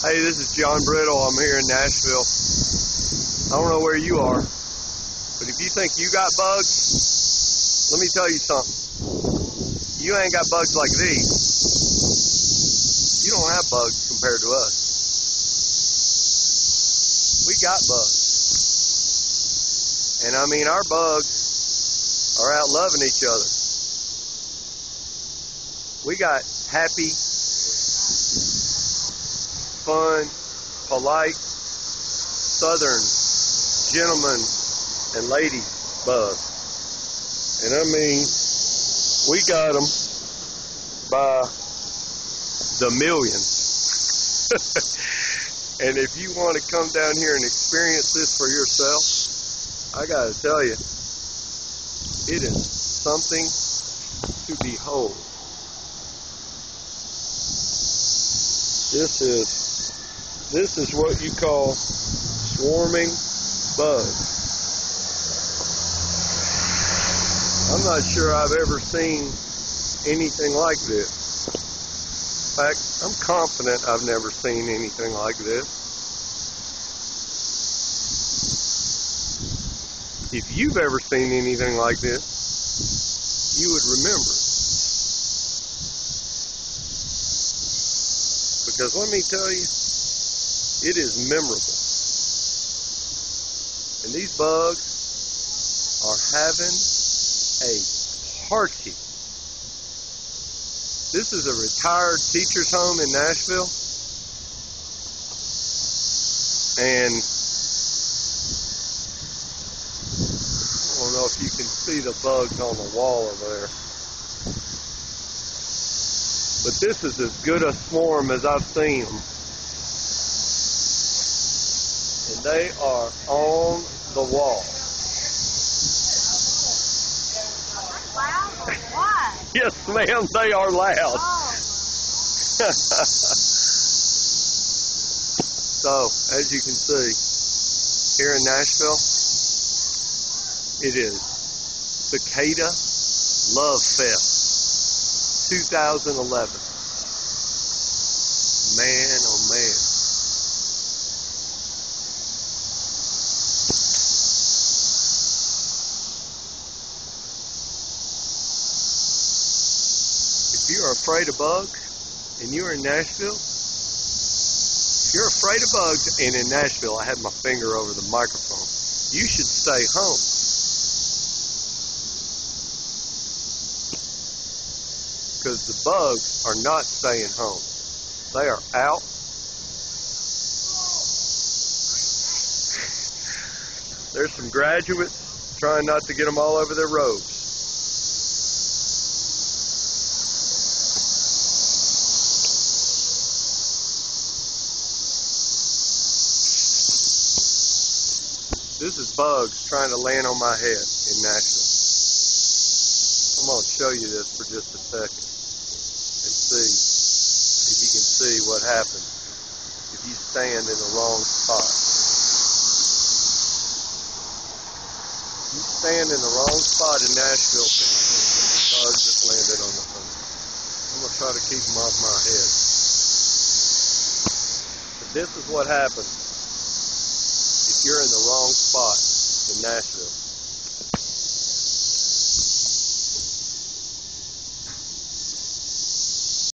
Hey, this is John Brittle. I'm here in Nashville. I don't know where you are, but if you think you got bugs, let me tell you something. You ain't got bugs like these. You don't have bugs compared to us. We got bugs. And I mean, our bugs are out loving each other. We got happy, fun, polite, southern gentlemen and ladies bugs. And I mean, we got them by the millions. And if you want to come down here and experience this for yourself, I got to tell you, it is something to behold. This is what you call swarming bugs. I'm not sure I've ever seen anything like this. In fact, I'm confident I've never seen anything like this. If you've ever seen anything like this, you would remember it. Because let me tell you, it is memorable. And these bugs are having a party. This is a retired teacher's home in Nashville. And I don't know if you can see the bugs on the wall over there. But this is as good a swarm as I've seen them. And they are on the wall. Loud or what? Yes, ma'am, they are loud. Oh. So, as you can see, here in Nashville, it is Cicada Love Fest 2011. Man, oh man. If you're afraid of bugs and you're in Nashville, if you're afraid of bugs and in Nashville, I had my finger over the microphone, you should stay home. Because the bugs are not staying home. They are out. There's some graduates trying not to get them all over their robes. This is bugs trying to land on my head in Nashville. I'm going to show you this for just a second and see if you can see what happens if you stand in the wrong spot. If you stand in the wrong spot in Nashville, bugs just landed on the phone. I'm going to try to keep them off my head. But this is what happens if you're in the wrong spot in Nashville.